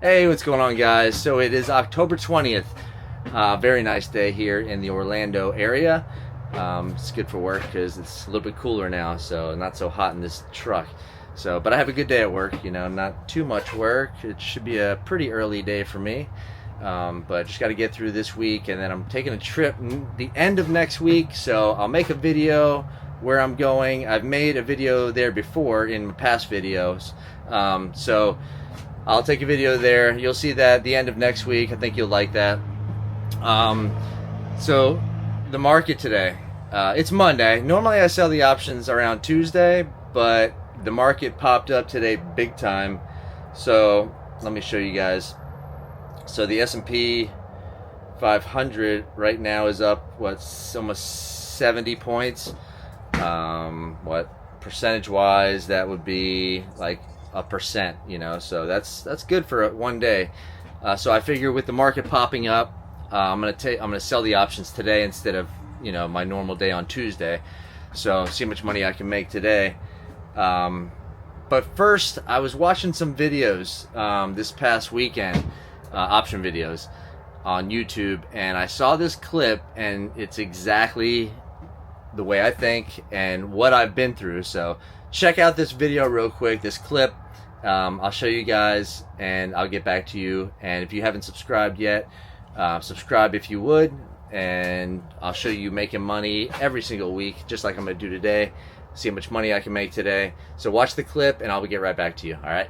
Hey, what's going on, guys? So it is October 20th. Very nice day here in the Orlando area. It's good for work because it's a little bit cooler now, so not so hot in this truck. But I have a good day at work, not too much work. It should be a pretty early day for me. But just got to get through this week, and then I'm taking a trip the end of next week, so I'll make a video where I'm going. I've made a video there before in my past videos. So I'll take a video there. You'll see that at the end of next week. I think you'll like that. So the market today, it's Monday. Normally I sell the options around Tuesday, but the market popped up today big time. So let me show you guys. So the S&P 500 right now is up, almost 70 points. What percentage wise, that would be like a percent, so that's good for one day. So I figure with the market popping up, I'm gonna sell the options today instead of my normal day on Tuesday. So see how much money I can make today. But first, I was watching some videos this past weekend, option videos on YouTube, and I saw this clip, and it's exactly the way I think and what I've been through. So check out this video real quick, this clip. I'll show you guys and I'll get back to you. And if you haven't subscribed yet, subscribe if you would, and I'll show you making money every single week, just like I'm gonna do today. See how much money I can make today. So watch the clip and I'll get right back to you. All right.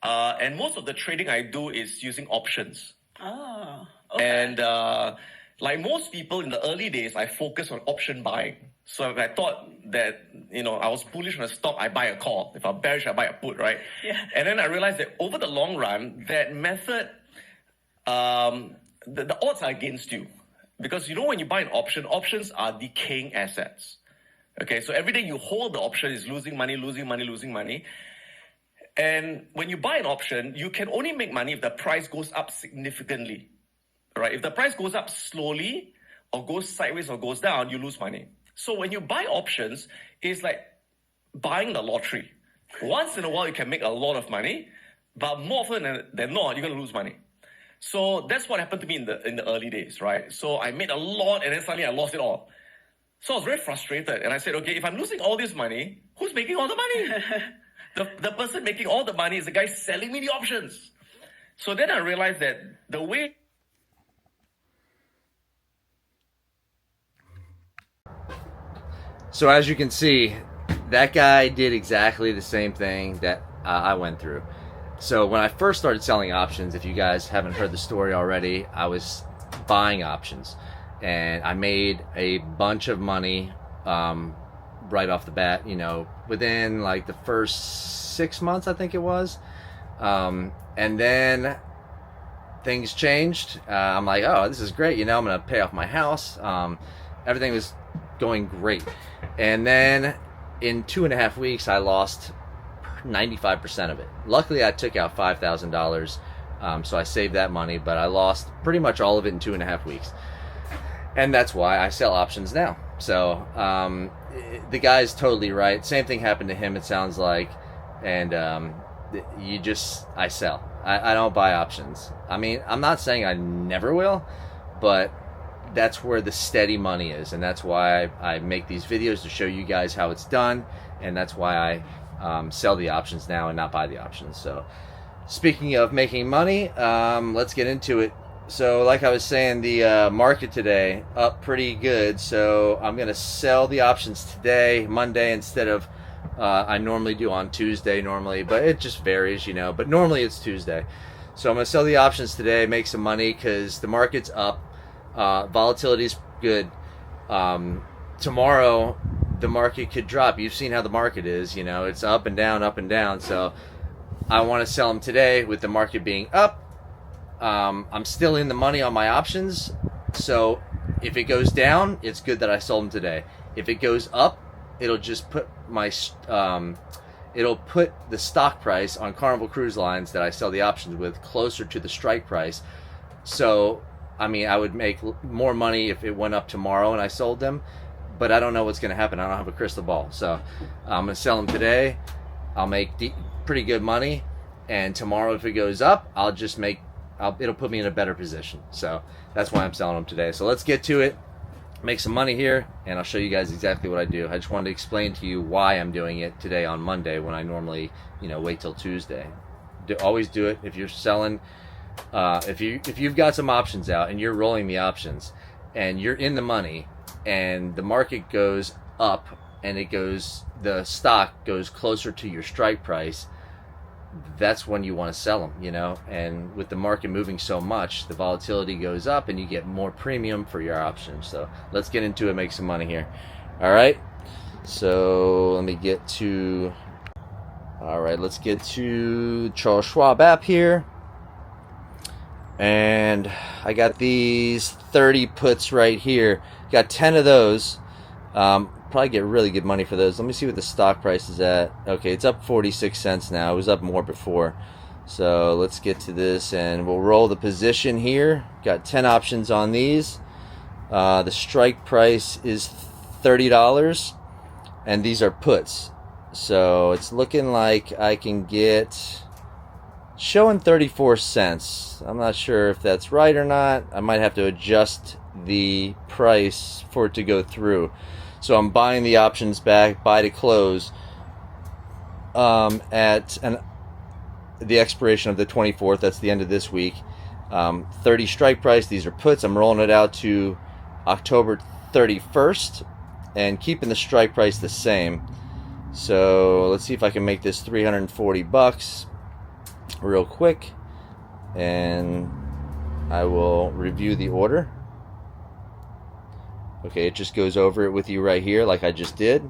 And most of the trading I do is using options. Oh, okay. And like most people in the early days, I focused on option buying. So if I thought that, I was bullish on a stock, I buy a call. If I'm bearish, I buy a put, right? Yeah. And then I realized that over the long run, that method, the odds are against you. Because when you buy an option, options are decaying assets. Okay, so every day you hold the option is losing money, losing money, losing money. And when you buy an option, you can only make money if the price goes up significantly, right? If the price goes up slowly or goes sideways or goes down, you lose money. So when you buy options, it's like buying the lottery. Once in a while, you can make a lot of money, but more often than not, you're going to lose money. So that's what happened to me in the early days, right? So I made a lot, and then suddenly I lost it all. So I was very frustrated, and I said, okay, if I'm losing all this money, who's making all the money? The person making all the money is the guy selling me the options. So then I realized that the way... So as you can see, that guy did exactly the same thing that I went through. So when I first started selling options, if you guys haven't heard the story already, I was buying options. And I made a bunch of money right off the bat, within like the first 6 months, I think it was. And then things changed. I'm like, oh, this is great. I'm going to pay off my house. Everything was going great. And then in 2.5 weeks, I lost 95% of it. Luckily, I took out $5,000. So I saved that money, but I lost pretty much all of it in 2.5 weeks. And that's why I sell options now. So the guy's totally right. Same thing happened to him, it sounds like. And I sell. I don't buy options. I mean, I'm not saying I never will, but that's where the steady money is. And that's why I make these videos, to show you guys how it's done. And that's why I sell the options now and not buy the options. So speaking of making money, let's get into it. So like I was saying, the market today up pretty good. So I'm going to sell the options today, Monday, instead of I normally do on Tuesday normally, but it just varies, but normally it's Tuesday. So I'm going to sell the options today, make some money because the market's up. Volatility's good. Tomorrow the market could drop. You've seen how the market is, it's up and down, up and down. So I want to sell them today with the market being up. I'm still in the money on my options, so if it goes down, it's good that I sold them today. If it goes up, it'll just put it'll put the stock price on Carnival Cruise Lines that I sell the options with closer to the strike price. So I mean, I would make more money if it went up tomorrow and I sold them, but I don't know what's going to happen. I don't have a crystal ball. So I'm going to sell them today. I'll make pretty good money. And tomorrow, if it goes up, it'll put me in a better position. So that's why I'm selling them today. So let's get to it, make some money here, and I'll show you guys exactly what I do. I just wanted to explain to you why I'm doing it today on Monday when I normally, wait till Tuesday. Always do it if you're selling. If you've got some options out and you're rolling the options and you're in the money and the market goes up and the stock goes closer to your strike price, that's when you want to sell them, and with the market moving so much, the volatility goes up and you get more premium for your options. So let's get into it, make some money here. All right, so let's get to Charles Schwab app here, and I got these 30 puts right here. Got 10 of those. Probably get really good money for those. Let me see what the stock price is at. Okay, it's up 46 cents now. It was up more before. So let's get to this and we'll roll the position here. Got 10 options on these. The strike price is $30 and these are puts. So it's looking like I can get, showing 34 cents. I'm not sure if that's right or not. I might have to adjust the price for it to go through. So I'm buying the options back, buy to close, at the expiration of the 24th. That's the end of this week. 30 strike price. These are puts. I'm rolling it out to October 31st and keeping the strike price the same. So let's see if I can make this 340 bucks real quick, and I will review the order. Okay, it just goes over it with you right here like I just did.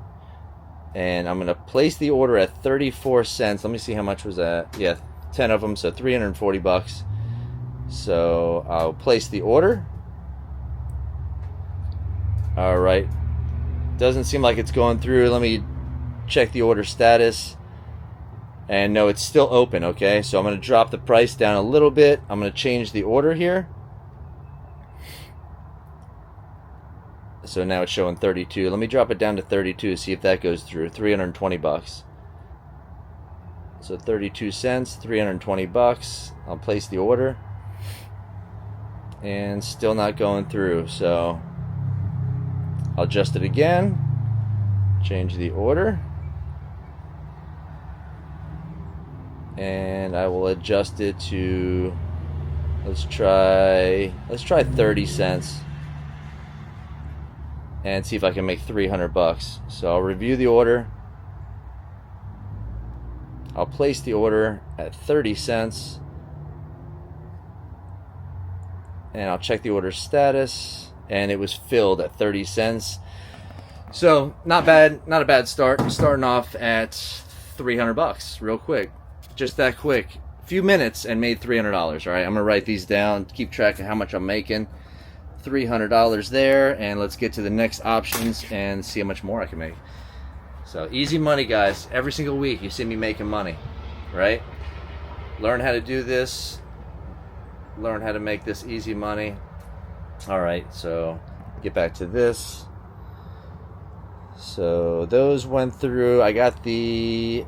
And I'm going to place the order at 34 cents. Let me see how much was that. Yeah, 10 of them, so 340 bucks. So I'll place the order. All right. Doesn't seem like it's going through. Let me check the order status. And no, it's still open, okay? So I'm going to drop the price down a little bit. I'm going to change the order here. So now it's showing 32. Let me drop it down to 32, see if that goes through. 320 bucks. So 32 cents, 320 bucks. I'll place the order. And still not going through. So I'll adjust it again. Change the order. And I will adjust it to, let's try 30 cents. And see if I can make 300 bucks. So I'll review the order. I'll place the order at 30 cents. And I'll check the order status. And it was filled at 30 cents. So not bad, not a bad start. I'm starting off at 300 bucks real quick. Just that quick. A few minutes and made $300. All right, I'm gonna write these down, keep track of how much I'm making. $300 there, and let's get to the next options and see how much more I can make. So easy money, guys. Every single week you see me making money, right? Learn how to do this. Learn how to make this easy money. All right, so get back to this. So those went through. I got the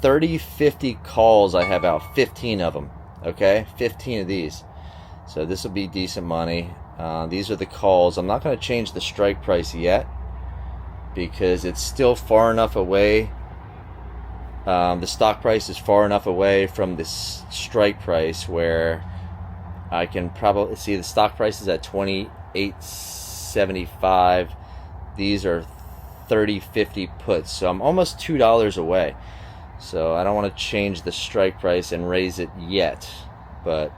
50 calls I have out, 15 of them, okay? 15 of these. So this will be decent money. These are the calls. I'm not going to change the strike price yet because it's still far enough away. The stock price is far enough away from this strike price where I can probably see the stock price is at $28.75. These are 30.50 puts, so I'm almost $2 away. So I don't want to change the strike price and raise it yet, but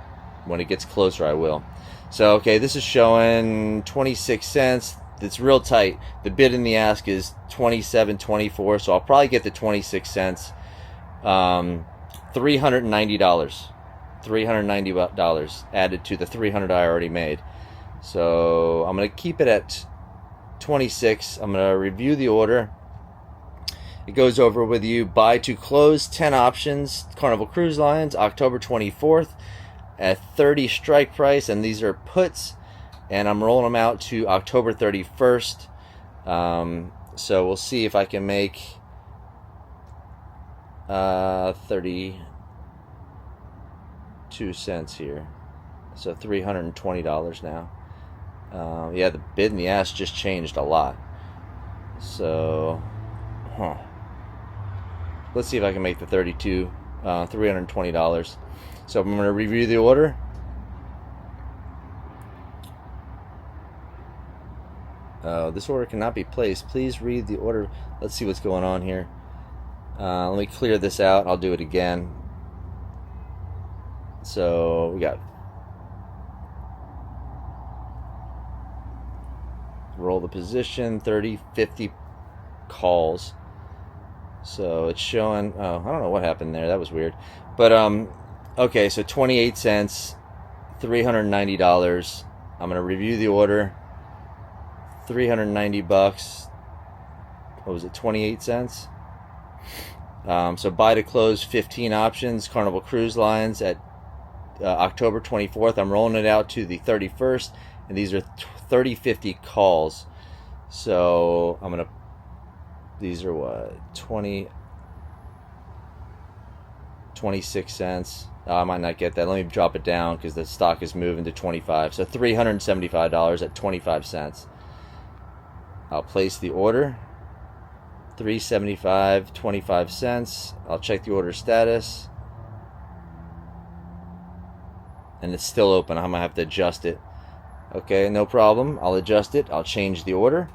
when it gets closer I will. So okay, this is showing 26 cents. It's real tight. The bid and the ask is 27.24, so I'll probably get the 26 cents. $390. $390 added to the $300 I already made. So I'm going to keep it at 26. I'm going to review the order. It goes over with you. Buy to close 10 options. Carnival Cruise Lines, October 24th at 30 strike price, and these are puts, and I'm rolling them out to October 31st. So we'll see if I can make 32 cents here. So $320 now. Yeah, the bid and the ask just changed a lot. So, let's see if I can make the $320. So I'm going to review the order. This order cannot be placed. Please read the order. Let's see what's going on here. Let me clear this out. I'll do it again. So we got roll the position, 30, 50 calls. So it's showing, I don't know what happened there. That was weird. But, okay, so 28 cents, $390. I'm going to review the order. 390 bucks. What was it, 28 cents? So buy to close 15 options, Carnival Cruise Lines at October 24th. I'm rolling it out to the 31st, and these are 30-50 calls. So I'm gonna, these are what, 26 cents. I might not get that. Let me drop it down because the stock is moving to 25. So $375 at 25 cents. I'll place the order. $375, 25 cents. I'll check the order status. And it's still open. I'm gonna have to adjust it. Okay, no problem. I'll adjust it. I'll change the order.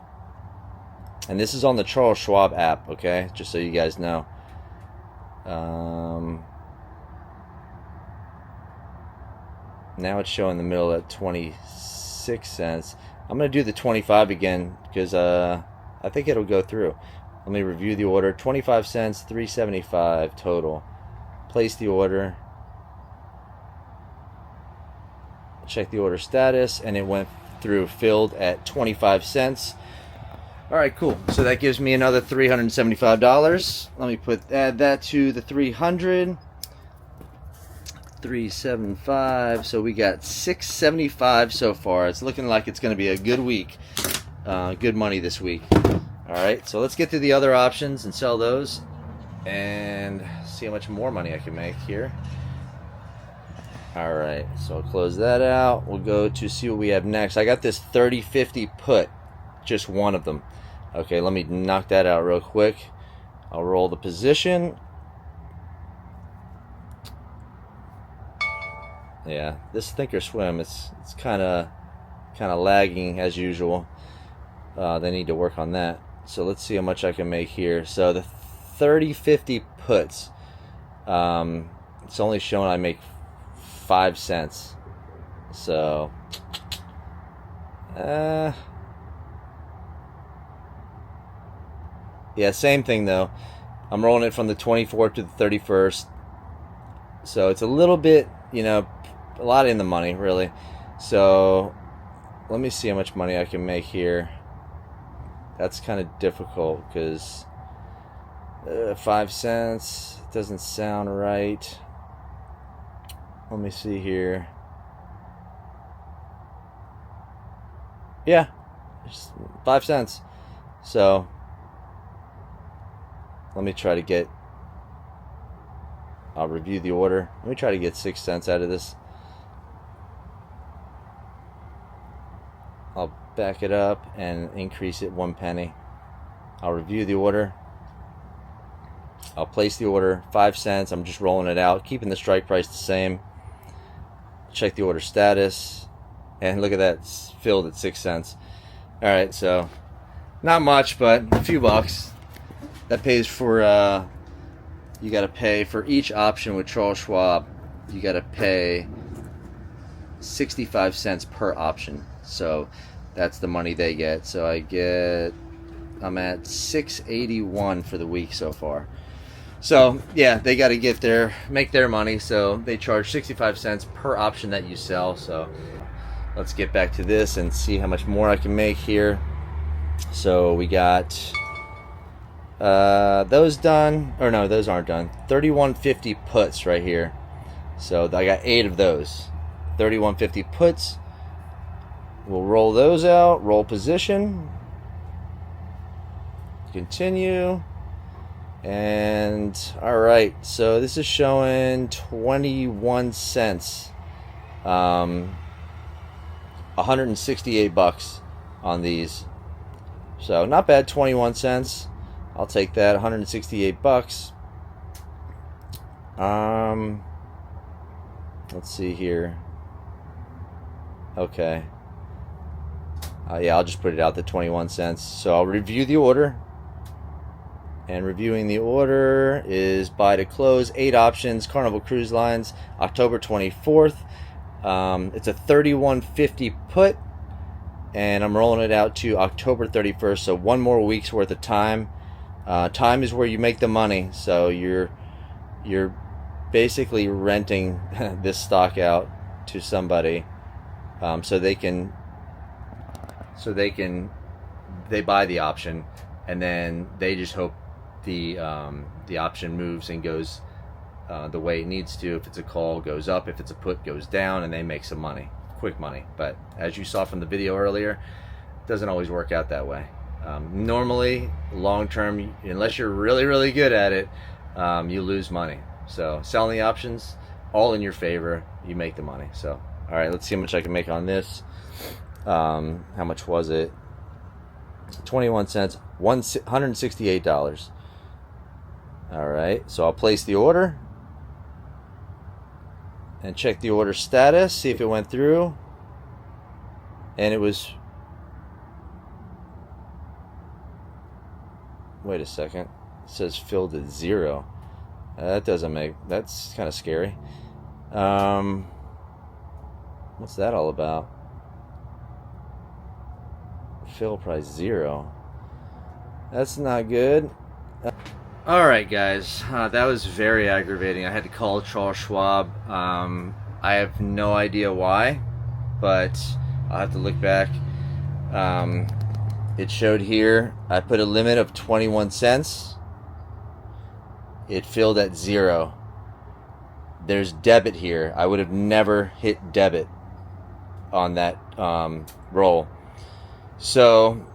And this is on the Charles Schwab app, okay? Just so you guys know. Now it's showing the middle at 26 cents. I'm going to do the 25 again because I think it'll go through. Let me review the order. 25 cents, 375 total. Place the order. Check the order status, and it went through, filled at 25 cents. All right, cool. So that gives me another $375. Let me add that to the 300. 375. So we got $675 so far. It's looking like it's going to be a good week. Good money this week. All right, so let's get to the other options and sell those and see how much more money I can make here. All right, so I'll close that out. We'll go to see what we have next. I got this 30-50 put, just one of them. Okay, let me knock that out real quick. I'll roll the position. Yeah, this Thinkorswim, it's kind of lagging as usual. They need to work on that. So let's see how much I can make here. So the 30-50 puts, it's only showing I make 5 cents. So yeah, same thing though. I'm rolling it from the 24th to the 31st. So it's a little bit, a lot in the money, really. So let me see how much money I can make here. That's kind of difficult because 5 cents doesn't sound right. Let me see here. Yeah, 5 cents. So let me try to get, I'll review the order. Let me try to get 6 cents out of this. I'll back it up and increase it 1 penny. I'll review the order. I'll place the order, 5 cents. I'm just rolling it out, keeping the strike price the same. Check the order status. And look at that, it's filled at 6 cents. All right, so not much, but a few bucks. That pays for, you got to pay for each option with Charles Schwab. You got to pay 65 cents per option. So that's the money they get. So I'm at $6.81 for the week so far. So yeah, they got to make their money. So they charge 65 cents per option that you sell. So let's get back to this and see how much more I can make here. So we got those done, or no, those aren't done. 3150 puts right here. So I got 8 of those. 3150 puts. We'll roll those out. Roll position. continue. And all right, so this is showing 21 cents, 168 bucks on these. So not bad, 21 cents. I'll take that, 168 bucks. Let's see here. Okay. Yeah, I'll just put it out to 21 cents. So I'll review the order. And reviewing the order is buy to close, 8 options, Carnival Cruise Lines, October 24th. It's a 31.50 put, and I'm rolling it out to October 31st, so 1 more week's worth of time. Time is where you make the money, so you're basically renting this stock out to somebody, so they buy the option, and then they just hope the option moves and goes the way it needs to. If it's a call, goes up. If it's a put, goes down, and they make some money, quick money. But as you saw from the video earlier, it doesn't always work out that way. Normally, long term, unless you're really, really good at it, you lose money. So selling the options, all in your favor, you make the money. So all right, let's see how much I can make on this. How much was it? 21 cents, $168. All right, so I'll place the order and check the order status, see if it went through. And it was, wait a second, it says filled at 0. That doesn't make, that's kind of scary. What's that all about? Fill price 0. That's not good. Alright guys, that was very aggravating. I had to call Charles Schwab. I have no idea why, but I'll have to look back. It showed here, I put a limit of 21 cents. It filled at 0. There's debit here. I would have never hit debit on that roll. So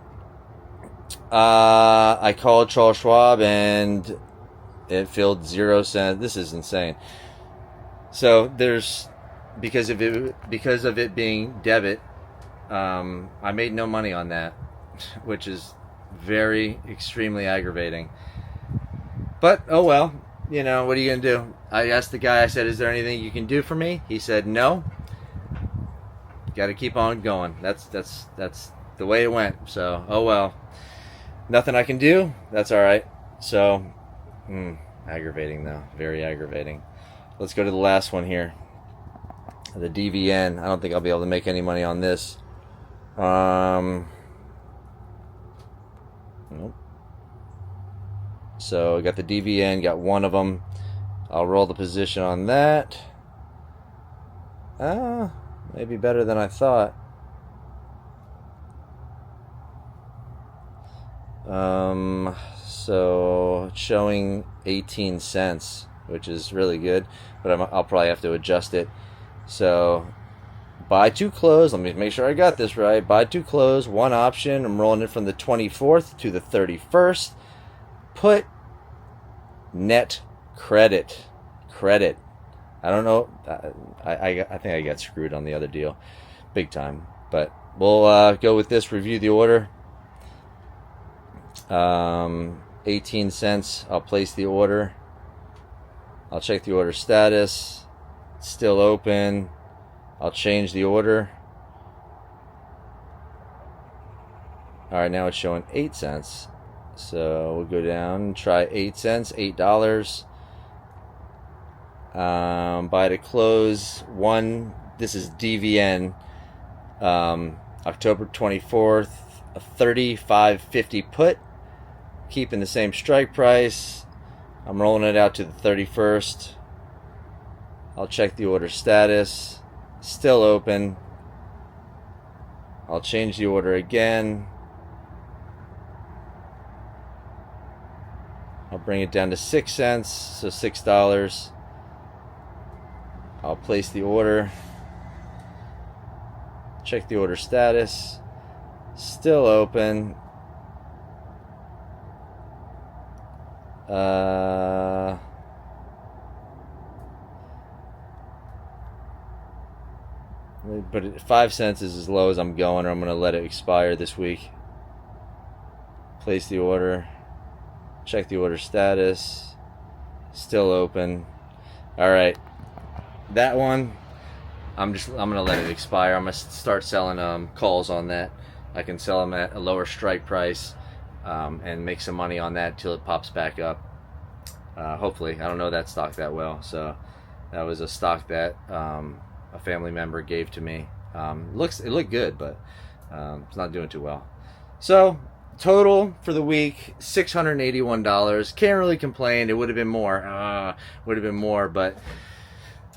I called Charles Schwab and it filled 0 cents. This is insane. So there's, because of it being debit, I made no money on that, which is very extremely aggravating. But oh well, you know, what are you gonna do? I asked the guy, I said, is there anything you can do for me? He said no. Got to keep on going. That's the way it went. So oh well, nothing I can do. That's all right. So aggravating though, very aggravating. Let's go to the last one here, the DVN. I don't think I'll be able to make any money on this. Nope. So I got the DVN, got one of them. I'll roll the position on that. Maybe better than I thought. So it's showing 18 cents, which is really good, but I'll probably have to adjust it. So buy to close, let me make sure I got this right. Buy to close, 1 option. I'm rolling it from the 24th to the 31st. Put net credit. I don't know. I think I got screwed on the other deal, big time. But we'll go with this. Review the order. 18 cents. I'll place the order. I'll check the order status. It's still open. I'll change the order. All right, now it's showing 8 cents. So we'll go down and try 8 cents, $8. Buy to close 1. This is DVN. October 24th, a 35.50 put. Keeping the same strike price. I'm rolling it out to the 31st. I'll check the order status. Still open. I'll change the order again. I'll bring it down to 6 cents, so $6. I'll place the order. Check the order status. Still open. But 5 cents is as low as I'm going, or I'm going to let it expire this week. Place the order. Check the order status. Still open. All right. That one, I'm going to let it expire. I'm going to start selling calls on that. I can sell them at a lower strike price and make some money on that till it pops back up. Hopefully. I don't know that stock that well, so that was a stock that a family member gave to me. It looked good, but it's not doing too well. So total for the week, $681. Can't really complain. It would have been more. But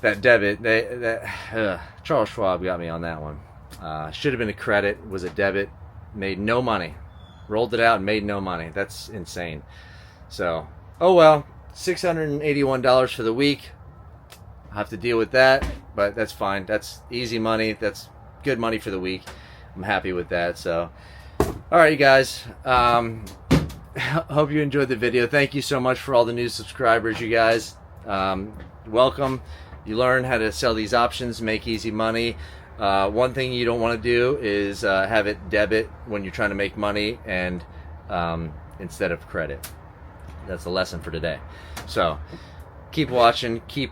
that debit, Charles Schwab got me on that one. Should have been a credit. Was a debit. Made no money. Rolled it out and made no money. That's insane. So, oh well. $681 for the week. I'll have to deal with that, but that's fine. That's easy money. That's good money for the week. I'm happy with that. So, all right, you guys. Hope you enjoyed the video. Thank you so much for all the new subscribers, you guys. Welcome. You learn how to sell these options, make easy money. One thing you don't want to do is have it debit when you're trying to make money and instead of credit. That's the lesson for today. So keep watching, keep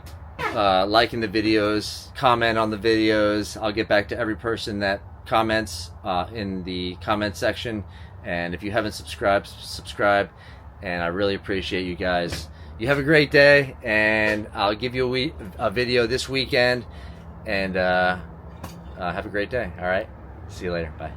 liking the videos, comment on the videos. I'll get back to every person that comments in the comment section. And if you haven't subscribed, subscribe. And I really appreciate you guys. You have a great day, and I'll give you a video this weekend. And have a great day. All right. See you later. Bye.